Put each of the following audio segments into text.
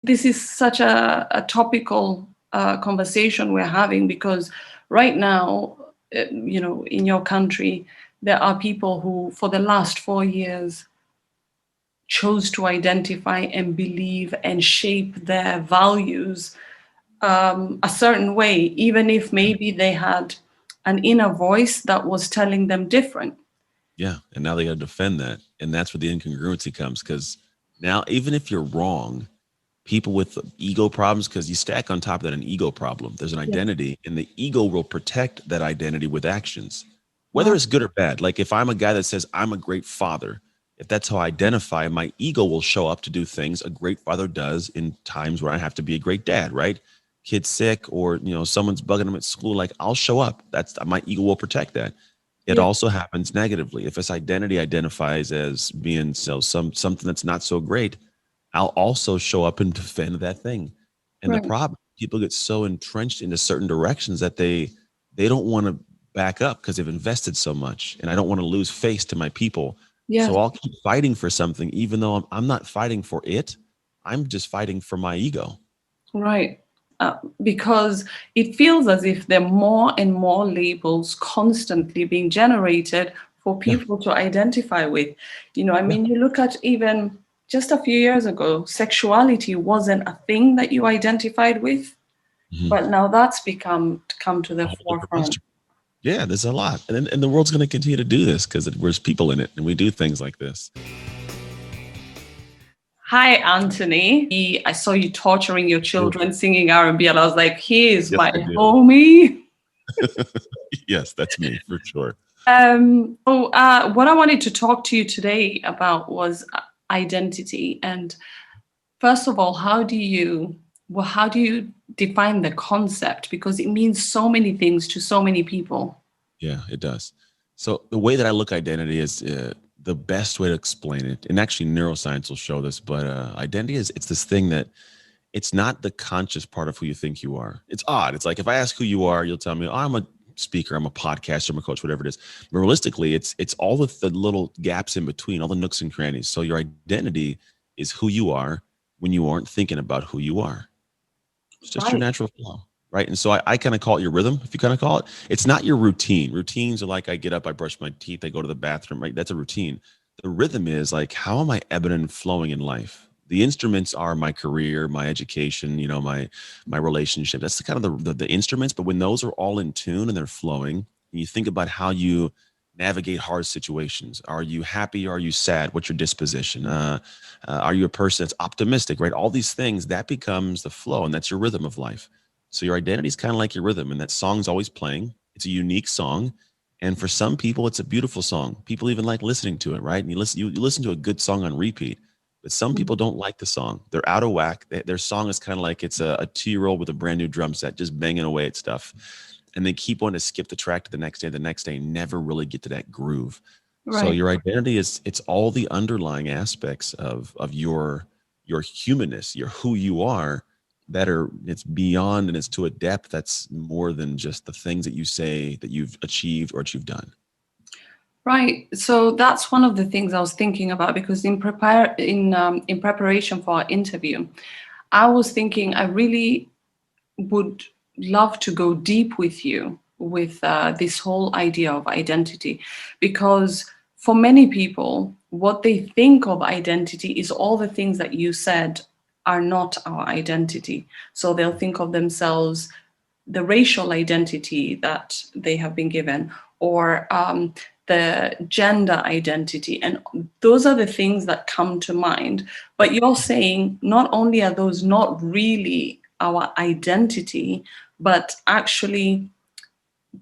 This is such a topical conversation we're having because right now, in your country, there are people who, for the last 4 years, chose to identify and believe and shape their values a certain way, even if maybe they had an inner voice that was telling them different. Yeah. And now they got to defend that. And that's where the incongruency comes. Because now, even if you're wrong, people with ego problems, because you stack on top of that an ego problem, there's an Yeah. identity, and the ego will protect that identity with actions, whether Right. it's good or bad. Like if I'm a guy that says I'm a great father, if that's how I identify, my ego will show up to do things a great father does in times where I have to be a great dad, right? Kid's sick, or someone's bugging them at school, like I'll show up. That's my ego will protect that. It Yeah. also happens negatively. If this identity identifies as being something that's not so great, I'll also show up and defend that thing. And the Right. problem, people get so entrenched into certain directions that they don't want to back up because they've invested so much. And I don't want to lose face to my people. Yes. So I'll keep fighting for something, even though I'm not fighting for it. I'm just fighting for my ego. Right. Because it feels as if there are more and more labels constantly being generated for Yeah. people to identify with. I Yeah. mean, you look at even just a few years ago, sexuality wasn't a thing that you identified with, Mhm. but now that's become come to A the whole different forefront. posture. Yeah, there's a lot. And the world's going to continue to do this because there's people in it and we do things like this. Hi, Anthony. I saw you torturing your Yeah. children singing R&B, and I was like, he is Yes, my I do. homie. Yes, that's me for sure. What I wanted to talk to you today about was identity. And first of all, how do you define the concept? Because it means so many things to so many people. Yeah, it does. So the way that I look identity is the best way to explain it, and actually neuroscience will show this. But identity is it's this thing that it's not the conscious part of who you think you are. It's odd. It's like if I ask who you are, you'll tell me, oh, I'm a speaker, I'm a podcaster, I'm a coach, whatever it is. But realistically, it's all the little gaps in between, all the nooks and crannies. So your identity is who you are when you aren't thinking about who you are. It's just your Right. natural flow, right? And so I kind of call it your rhythm, if you kind of call it. It's not your routine. Routines are like I get up, I brush my teeth, I go to the bathroom, right? That's a routine. The rhythm is like, how am I ebbing and flowing in life? The instruments are my career, my education, my relationship. That's the kind of the instruments. But when those are all in tune and they're flowing, and you think about how you navigate hard situations. Are you happy? Are you sad? What's your disposition? Are you a person that's optimistic, right? All these things that becomes the flow, and that's your rhythm of life. So your identity is kind of like your rhythm, and that song's always playing. It's a unique song, and for some people, it's a beautiful song. People even like listening to it, right? And you listen to a good song on repeat, but some people don't like the song. They're out of whack. Their song is kind of like it's a 2 year old with a brand new drum set, just banging away at stuff, and they keep wanting to skip the track to the next day, and never really get to that groove. So Right. your identity is it's all the underlying aspects of your humanness, your who you are that are it's beyond and it's to a depth that's more than just the things that you say that you've achieved or that you've done. Right. So that's one of the things I was thinking about because in preparation for our interview, I was thinking I really would love to go deep with you with this whole idea of identity, because for many people, what they think of identity is all the things that you said are not our identity. So they'll think of themselves the racial identity that they have been given, or the gender identity. And those are the things that come to mind. But you're saying not only are those not really our identity, but actually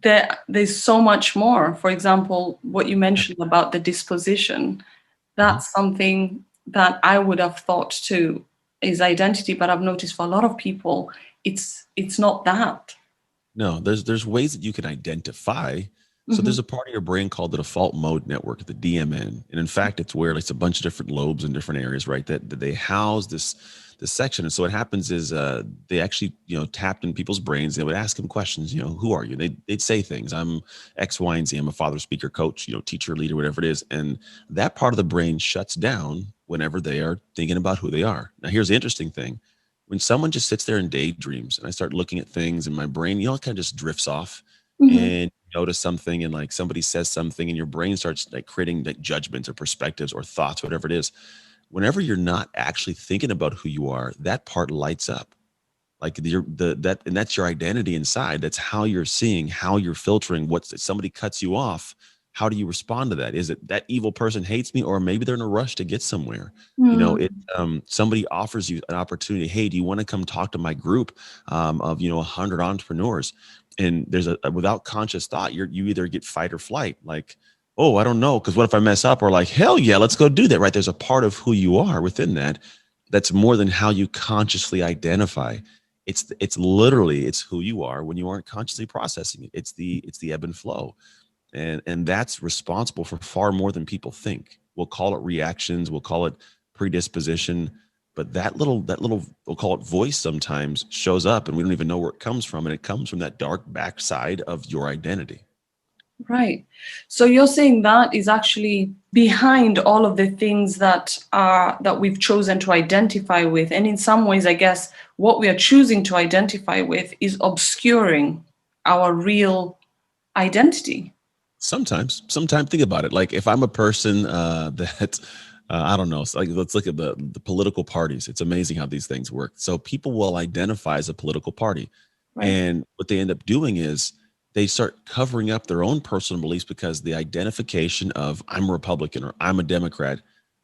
there's so much more. For example, what you Yeah. mentioned about the disposition, Mhm. that's something that I would have thought too is identity, but I've noticed for a lot of people, it's not that. No, there's ways that you can identify. So Mhm. there's a part of your brain called the default mode network, the DMN, and in fact, it's where it's a bunch of different lobes in different areas, right? That they house this section. And so what happens is they actually tapped in people's brains. They would ask them questions. Who are you? They'd say things. I'm X, Y, and Z. I'm a father, speaker, coach, teacher, leader, whatever it is. And that part of the brain shuts down whenever they are thinking about who they are. Now, here's the interesting thing. when someone just sits there and daydreams and I start looking at things and my brain, it kind of just drifts off Hmm. and you notice something and like somebody says something and your brain starts like creating like judgments or perspectives or thoughts, whatever it is. Whenever you're not actually thinking about who you are, that part lights up. Like that, and that's your identity inside. That's how you're seeing, how you're filtering. What's if somebody cuts you off? How do you respond to that? Is it that evil person hates me, or maybe they're in a rush to get somewhere? It Mm. somebody offers you an opportunity. Hey, do you want to come talk to my group of 100 entrepreneurs? And there's without conscious thought, you either get fight or flight. Like, oh, I don't know, because what if I mess up? Or like, hell yeah, let's go do that. Right? There's a part of who you are within that that's more than how you consciously identify. It's literally it's who you are when you aren't consciously processing it. It's the ebb and flow, and that's responsible for far more than people think. We'll call it reactions, we'll call it predisposition, but that little we'll call it voice sometimes shows up and we don't even know where it comes from, and it comes from that dark backside of your identity. Right. So you're saying that is actually behind all of the things that we've chosen to identify with. And in some ways, I guess what we are choosing to identify with is obscuring our real identity. Sometimes think about it. Like if I'm a person that I don't know, so like let's look at the political parties. It's amazing how these things work. So people will identify as a political party, Right. and what they end up doing is they start covering up their own personal beliefs because the identification of I'm a Republican or I'm a Democrat,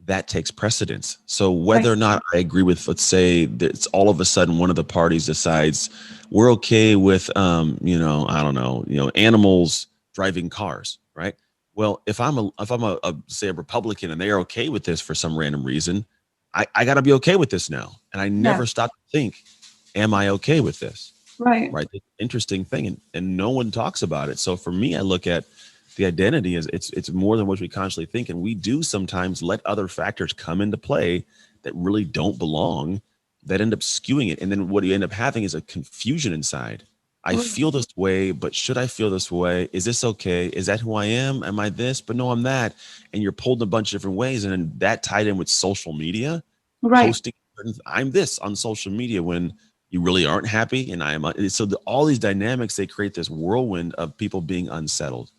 that takes precedence. So whether Right. or not I agree with, let's say that it's all of a sudden one of the parties decides we're okay with I don't know, animals driving cars, right? Well, if I'm a say a Republican and they are okay with this for some random reason, I got to be okay with this now, and I Yeah. never stop to think, am I okay with this? Right. Right? It's an interesting thing, and no one talks about it. So for me, I look at the identity as it's more than what we consciously think, and we do sometimes let other factors come into play that really don't belong, that end up skewing it, and then what you end up having is a confusion inside. I Right. feel this way, but should I feel this way? Is this okay? Is that who I am? Am I this? But no, I'm that. And you're pulled in a bunch of different ways, and then that tied in with social media, Right. posting I'm this on social media when you really aren't happy, and I am. So all these dynamics, they create this whirlwind of people being unsettled,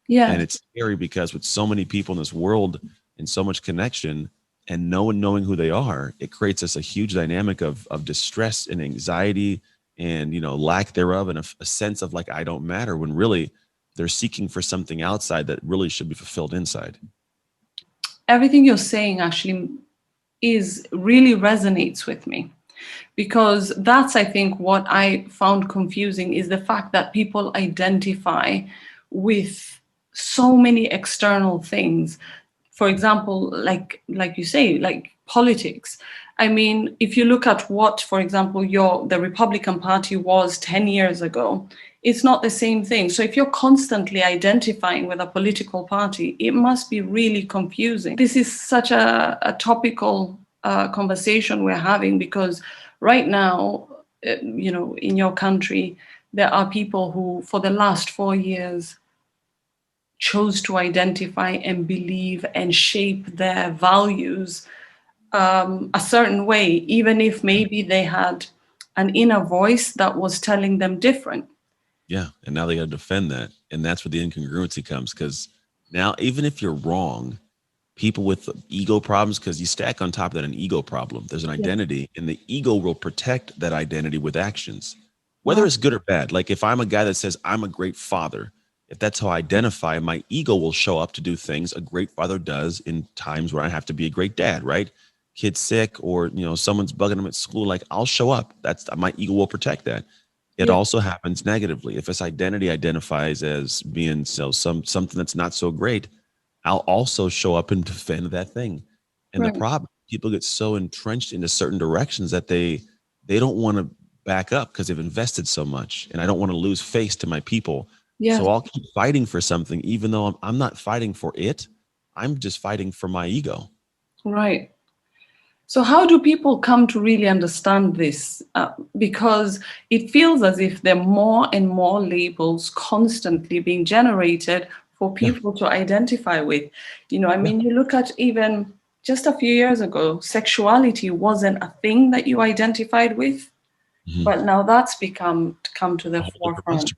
and Yes. it's scary because with so many people in this world and so much connection, and no one knowing who they are, it creates us a huge dynamic of distress and anxiety and lack thereof, and a sense of like I don't matter, when really they're seeking for something outside that really should be fulfilled inside. Everything you're saying actually is really resonates with me, because that's, I think, what I found confusing is the fact that people identify with so many external things. For example, like you say, like politics. I mean, if you look at what, for example, the Republican Party was 10 years ago, it's not the same thing. So if you're constantly identifying with a political party, it must be really confusing. This is such a topical conversation we're having, because right now, in your country, there are people who, for the last 4 years, chose to identify and believe and shape their values a certain way, even if maybe they had an inner voice that was telling them different. Yeah, and now they got to defend that, and that's where the incongruency comes. Because now, even if you're wrong, people with ego problems, because you stack on top of that an ego problem, there's an Yeah. identity, and the ego will protect that identity with actions, whether Wow. it's good or bad. Like if I'm a guy that says I'm a great father, if that's how I identify, my ego will show up to do things a great father does in times where I have to be a great dad, right? Kid's sick, or someone's bugging him at school, like I'll show up. That's my ego will protect that. It Yeah. also happens negatively. If this identity identifies as being something that's not so great, I'll also show up and defend that thing. And the Right. problem, people get so entrenched into certain directions that they don't want to back up because they've invested so much. And I don't want to lose face to my people. Yes. So I'll keep fighting for something, even though I'm not fighting for it. I'm just fighting for my ego. Right. So, how do people come to really understand this? Because it feels as if there are more and more labels constantly being generated for Yeah. people to identify with. I Yeah. mean, you look at even just a few years ago, sexuality wasn't a thing that you identified with, Mhm. but now that's become come to A the whole different forefront. monster.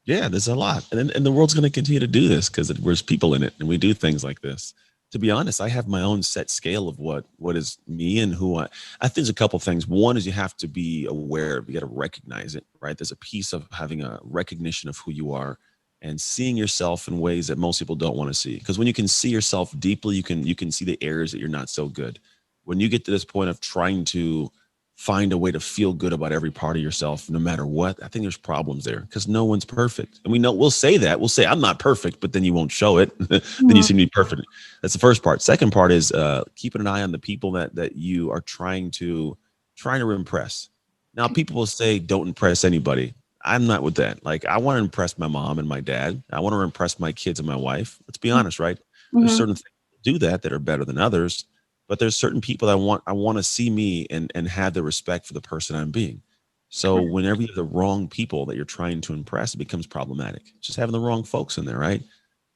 Yeah, there's a lot, and the world's going to continue to do this because there's people in it, and we do things like this. To be honest, I have my own set scale of what is me and who I think there's a couple things. One is you have to be aware of, you got to recognize it, right? There's a piece of having a recognition of who you are and seeing yourself in ways that most people don't want to see. Because when you can see yourself deeply, you can see the areas that you're not so good. When you get to this point of trying to find a way to feel good about every part of yourself no matter what, I think there's problems there because no one's perfect. And we know we'll say that. We'll say, I'm not perfect, but then you won't show it. Then you Mhm. seem to be perfect. That's the first part. Second part is keeping an eye on the people that you are trying to impress. Now, people will say, don't impress anybody. I'm not with that. Like, I want to impress my mom and my dad. I want to impress my kids and my wife. Let's be honest, right? There's Mhm. certain things that do that are better than others, but there's certain people that I want to see me and have the respect for the person I'm being. So whenever you have the wrong people that you're trying to impress, it becomes problematic. Just having the wrong folks in there, right?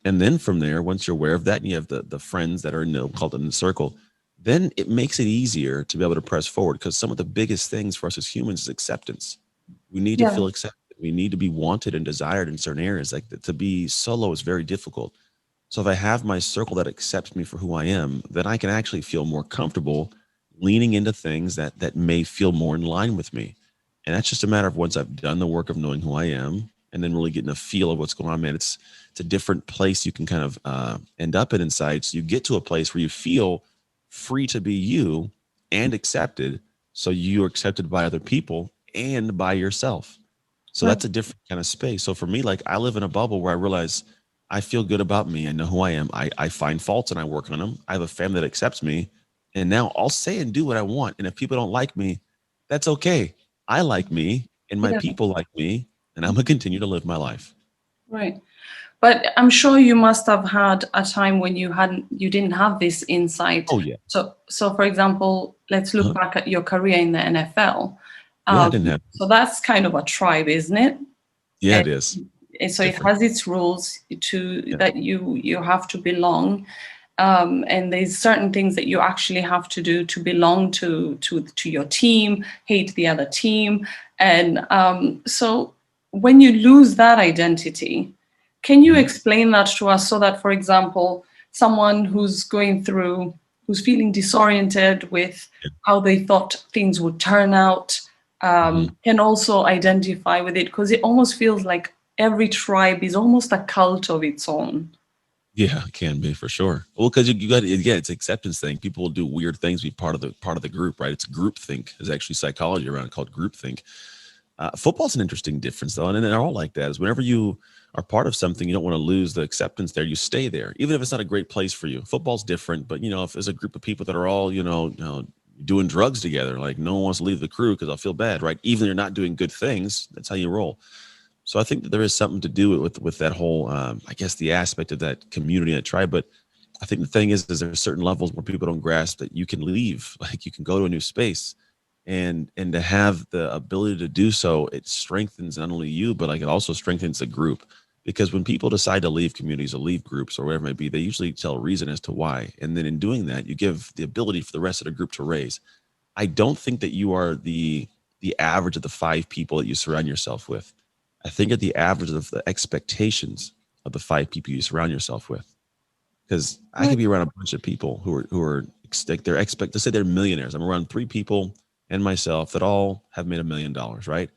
And then from there, once you're aware of that, and you have the friends that are in the called in the circle, then it makes it easier to be able to press forward. Because some of the biggest things for us as humans is acceptance. We need to Yeah. feel accepted. We need to be wanted and desired in certain areas. Like to be solo is very difficult. So if I have my circle that accepts me for who I am, then I can actually feel more comfortable leaning into things that may feel more in line with me. And that's just a matter of once I've done the work of knowing who I am and then really getting a feel of what's going on, man. It's a different place you can kind of end up in inside. So you get to a place where you feel free to be you and accepted. So you're accepted by other people and by yourself. So Right. that's a different kind of space. So for me, like I live in a bubble where I realize I feel good about me. I know who I am. I find faults and I work on them. I have a family that accepts me. And now I'll say and do what I want. And if people don't like me, that's okay. I like me and my Yeah. people like me. And I'm going to continue to live my life. Right. But I'm sure you must have had a time when you didn't have this insight. Oh, yeah. So for example, let's look Uh-huh. back at your career in the NFL. Yeah, I didn't have. So that's kind of a tribe, isn't it? Yeah, And, it is. and It's so it different. has its rules to Yeah. that you have to belong. And there's certain things that you actually have to do to belong to your team, hate the other team. And so when you lose that identity, can you Mhm. explain that to us so that, for example, someone who's feeling disoriented with Yeah. how they thought things would turn out, Mhm. can also identify with it? Because it almost feels like every tribe is almost a cult of its own. Yeah, it can be for sure. Well, because you got yeah, it's acceptance thing. People will do weird things, be part of the group, right? It's group think. There's actually psychology around it called group think. Football's an interesting difference though, and they're all like that. Is whenever you are part of something, you don't want to lose the acceptance there. You stay there, even if it's not a great place for you. Football's different, but if there's a group of people that are all doing drugs together, like no one wants to leave the crew because I'll feel bad, right? Even if you're not doing good things, that's how you roll. So I think that there is something to do with that whole, I guess, the aspect of that community and that tribe. But I think the thing is there's certain levels where people don't grasp that you can leave, like you can go to a new space, and to have the ability to do so, it strengthens not only you, but like it also strengthens the group. Because when people decide to leave communities or leave groups or whatever it may be, they usually tell a reason as to why. And then in doing that, you give the ability for the rest of the group to raise. I don't think that you are the average of the five people that you surround yourself with. I think at the average of the expectations of the five people you surround yourself with. Because I could Right. be around a bunch of people who are like they're expect to say they're millionaires. I'm around three people and myself that all have made $1 million, right?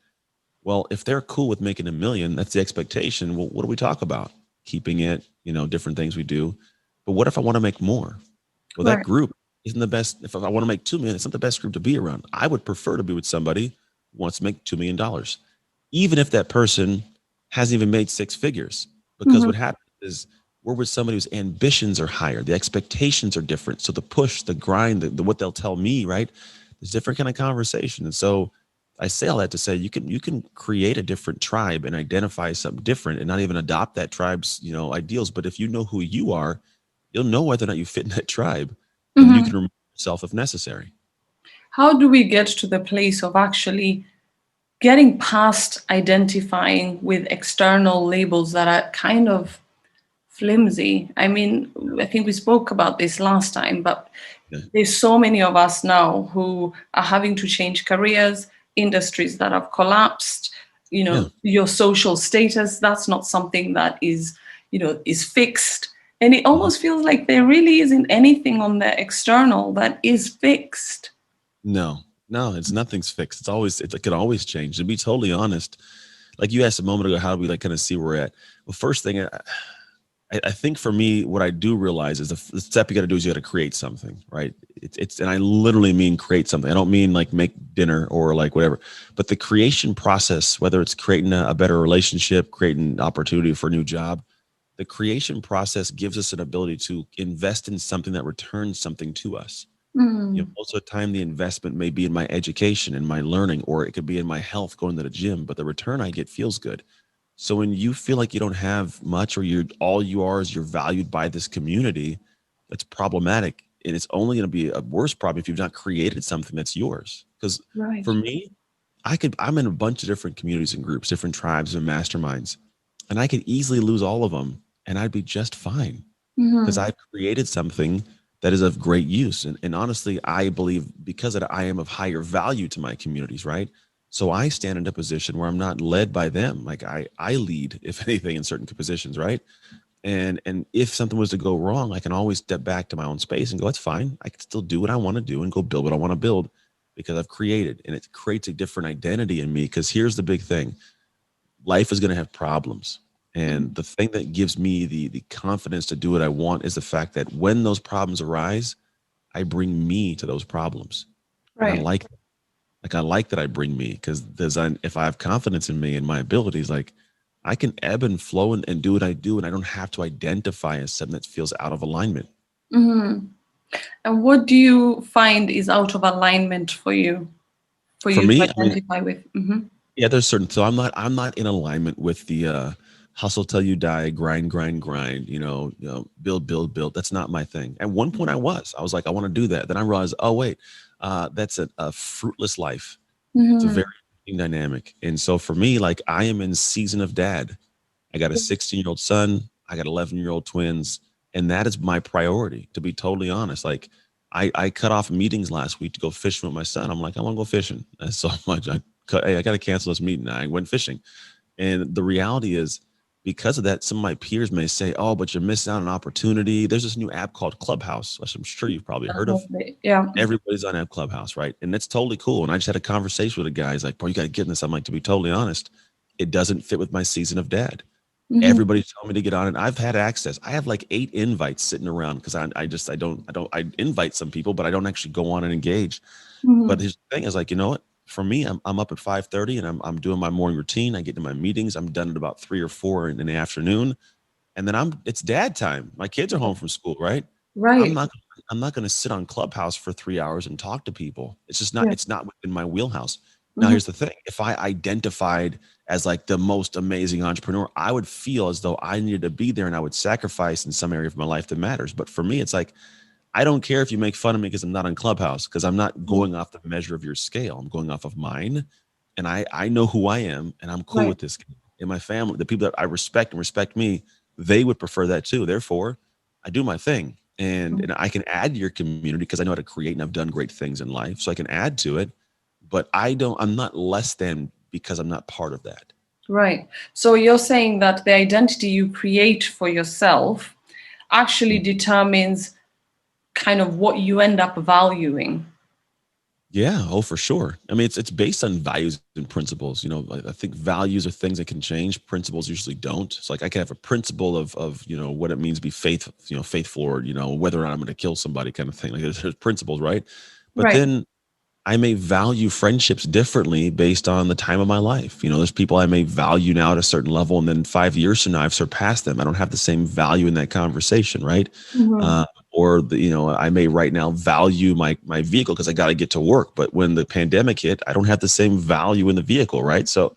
Well, if they're cool with making 1 million, that's the expectation. Well, what do we talk about? Keeping it, different things we do. But what if I want to make more? Well, that Right. group isn't the best. If I want to make 2 million, it's not the best group to be around. I would prefer to be with somebody who wants to make $2 million, even if that person hasn't even made six figures. Because Mhm. what happens is we're with somebody whose ambitions are higher, the expectations are different. So the push, the grind, what they'll tell me, right? There's different kind of conversation. And so I say all that to say you can create a different tribe and identify something different and not even adopt that tribe's ideals. But if you know who you are, you'll know whether or not you fit in that tribe, and then you Mhm. can remove yourself if necessary. How do we get to the place of actually getting past identifying with external labels that are kind of flimsy? I mean, I think we spoke about this last time, but there's so many of us now who are having to change careers, industries that have collapsed, Yeah. your social status, that's not something that is fixed. And it Mhm. almost feels like there really isn't anything on the external that is fixed. No, no, it's nothing's fixed. It can always change. To be totally honest, like you asked a moment ago, how do we like kind of see where we're at? Well, first thing, I think for me, what I do realize is the step you got to do is you got to create something, right? And I literally mean create something. I don't mean like make dinner or like whatever, but the creation process, whether it's creating a better relationship, creating opportunity for a new job, the creation process gives us an ability to invest in something that returns something to us. Mm, Most of the time the investment may be in my education and my learning, or it could be in my health, going to the gym, but the return I get feels good. So when you feel like you don't have much, or you're all you are is you're valued by this community, that's problematic. And it's only going to be a worse problem if you've not created something that's yours. Because right. for me, I'm in a bunch of different communities and groups, different tribes and masterminds, and I could easily lose all of them and I'd be just fine because Hmm. I've created something that is of great use. And honestly, I believe because of that, I am of higher value to my communities, right? So I stand in a position where I'm not led by them. Like I lead, if anything, in certain positions, right? And if something was to go wrong, I can always step back to my own space and go, it's fine. I can still do what I want to do and go build what I want to build because I've created. And it creates a different identity in me. Because here's the big thing: life is going to have problems. And the thing that gives me the confidence to do what I want is the fact that when those problems arise, I bring me to those problems. And Right. I like that I bring me because if I have confidence in me and my abilities, like I can ebb and flow and do what I do, and I don't have to identify as something that feels out of alignment. Hmm. And what do you find is out of alignment for For you to me, I mean, identify with? Hmm. yeah, there's certain. So I'm not in alignment with the hustle till you die, grind, grind, grind. Build, build, build. That's not my thing. At one point, I was like, I want to do that. Then I realized, oh wait, that's a fruitless life. It's a Hmm. very interesting dynamic. And so for me, like I am in season of dad. I got a 16-year-old son. I got 11-year-old twins, and that is my priority. To be totally honest, like I cut off meetings last week to go fishing with my son. I'm like, I want to go fishing. That's so much. Hey, I got to cancel this meeting. I went fishing, and the reality is, because of that, some of my peers may say, "Oh, but you're missing out on an opportunity." There's this new app called Clubhouse, which I'm sure you've probably heard of. Definitely. Yeah. Everybody's on App Clubhouse, right? And it's totally cool. And I just had a conversation with a guy. He's like, "Bro, you got to get in this." I'm like, to be totally honest, it doesn't fit with my season of dad. Hmm. Everybody's telling me to get on it. I've had access. I have like 8 invites sitting around because I invite some people, but I don't actually go on and engage. But Hmm. his thing is like, you know what? For me, I'm up at 5:30 and I'm doing my morning routine. I get to my meetings. I'm done at about 3 or 4 in the afternoon, and then it's dad time. My kids are home from school, right? I'm Right. not I'm not going to sit on Clubhouse for 3 hours and talk to people. Yeah. It's not within my wheelhouse. Now, Hmm. here's the thing: if I identified as like the most amazing entrepreneur, I would feel as though I needed to be there and I would sacrifice in some area of my life that matters. But for me, it's like I don't care if you make fun of me because I'm not on Clubhouse, because I'm not going off the measure of your scale. I'm going off of mine, and I know who I am, and I'm cool Right. with this. In my family, the people that I respect and respect me, they would prefer that too. Therefore, I do my thing, and I can add to your community because I know how to create and I've done great things in life, so I can add to it. But I'm not less than because I'm not part of that. Right. So you're saying that the identity you create for yourself actually determines kind of what you end up valuing. Yeah, oh, for sure. I mean, it's based on values and principles. I think values are things that can change. Principles usually don't. It's like I can have a principle of what it means to be faithful, or whether or not I'm going to kill somebody, kind of thing. Like there's principles, right? But Right. then I may value friendships differently based on the time of my life. There's people I may value now at a certain level, and then 5 years from now, I've surpassed them. I don't have the same value in that conversation, right? Hmm. Uh, or I may right now value my vehicle because I got to get to work, but when the pandemic hit, I don't have the same value in the vehicle, right? So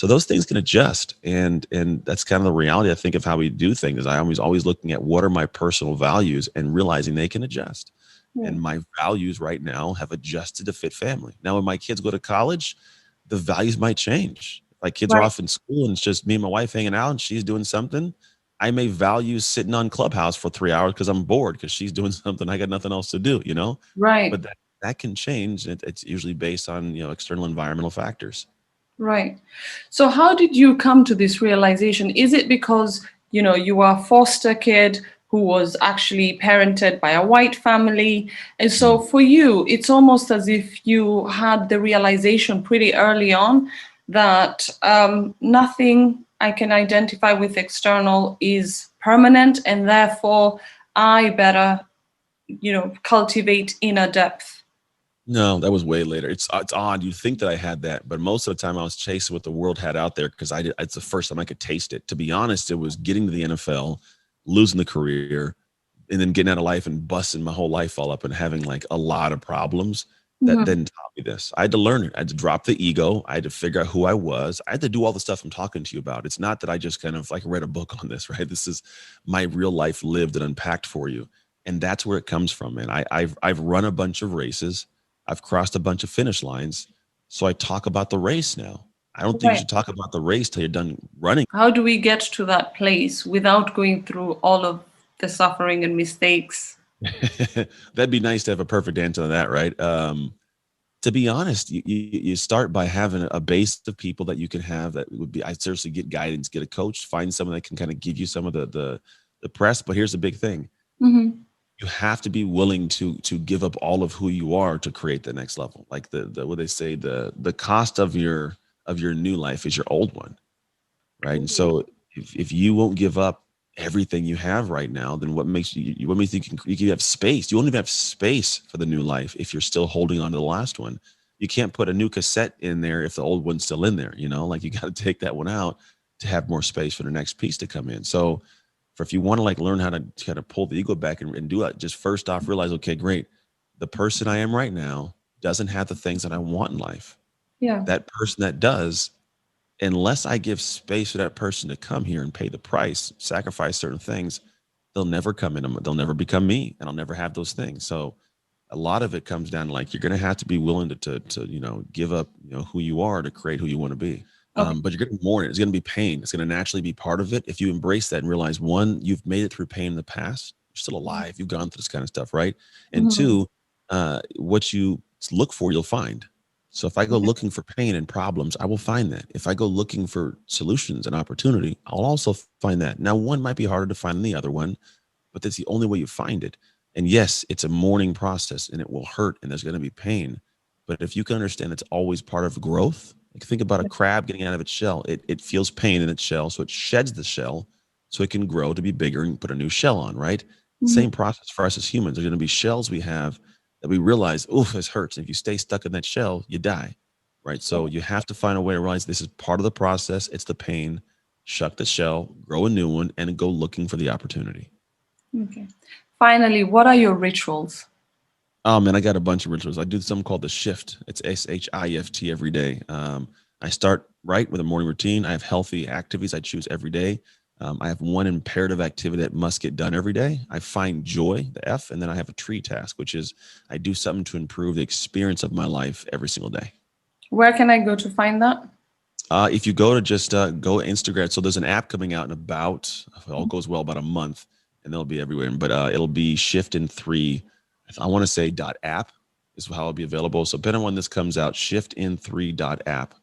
those things can adjust, and that's kind of the reality I think of how we do things. Is I always looking at what are my personal values and realizing they can adjust, Yeah. and my values right now have adjusted to fit family. Now, when my kids go to college, the values might change. My kids are Right. off in school and it's just me and my wife hanging out and she's doing something. I may value sitting on Clubhouse for 3 hours because I'm bored because she's doing something I got nothing else to do, you know? But Right. that can change. It's usually based on, external environmental factors. Right. So how did you come to this realization? Is it because, you are a foster kid who was actually parented by a white family? And so Mm. for you, it's almost as if you had the realization pretty early on that nothing I can identify with external is permanent, and therefore I better, cultivate inner depth. No, that was way later. It's odd. You'd think that I had that, but most of the time I was chasing what the world had out there because it's the first time I could taste it. To be honest, it was getting to the NFL, losing the career, and then getting out of life and busting my whole life all up and having like a lot of problems that Mhm. then taught me this. I had to learn it. I had to drop the ego. I had to figure out who I was. I had to do all the stuff I'm talking to you about. It's not that I just kind of like read a book on this, right? This is my real life lived and unpacked for you. And that's where it comes from, man. I've run a bunch of races. I've crossed a bunch of finish lines. So I talk about the race now. I don't think you Right. should talk about the race till you're done running. How do we get to that place without going through all of the suffering and mistakes? That'd be nice to have a perfect answer to that, right? To be honest, you start by having a base of people that you can have that would be. I seriously get guidance, get a coach, find someone that can kind of give you some of the press. But here's the big thing: Hmm. you have to be willing to give up all of who you are to create the next level. Like the what they say, the cost of your new life is your old one, right? And so if you won't give up everything you have right now, then what makes you can have space? You won't even have space for the new life if you're still holding on to the last one. You can't put a new cassette in there if the old one's still in there, like you got to take that one out to have more space for the next piece to come in. So for if you want to like learn how to kind of pull the ego back and do it, just first off realize, okay, great. The person I am right now doesn't have the things that I want in life. Yeah. That person that does, unless I give space for that person to come here and pay the price, sacrifice certain things, they'll never come in. They'll never become me, and I'll never have those things. So a lot of it comes down to like you're going to have to be willing to give up who you are to create who you want to be. Okay. But you're going to mourn it. It's going to be pain. It's going to naturally be part of it. If you embrace that and realize one, you've made it through pain in the past. You're still alive. You've gone through this kind of stuff, right? And Hmm. two, what you look for, you'll find. So if I go looking for pain and problems, I will find that. If I go looking for solutions and opportunity, I'll also find that. Now, one might be harder to find than the other one, but that's the only way you find it. And yes, it's a mourning process and it will hurt and there's going to be pain. But if you can understand it's always part of growth, like think about a crab getting out of its shell. It feels pain in its shell, so it sheds the shell so it can grow to be bigger and put a new shell on, right? Hmm. Same process for us as humans. There's going to be shells we have that we realize, oof, this hurts. And if you stay stuck in that shell, you die, right? So you have to find a way to realize this is part of the process. It's the pain. Shuck the shell, grow a new one, and go looking for the opportunity. Okay. Finally, what are your rituals? Oh man, I got a bunch of rituals. I do something called the shift. It's SHIFT every day. I start right with a morning routine. I have healthy activities I choose every day. I have one imperative activity that must get done every day. I find joy, the F, and then I have a tree task, which is I do something to improve the experience of my life every single day. Where can I go to find that? If you go to just go Instagram, so there's an app coming out in about, if all goes well, about a month, and they'll be everywhere. But it'll be Shift in three. I want to say dot app is how it'll be available. So depending on when this comes out, Shift in three dot app.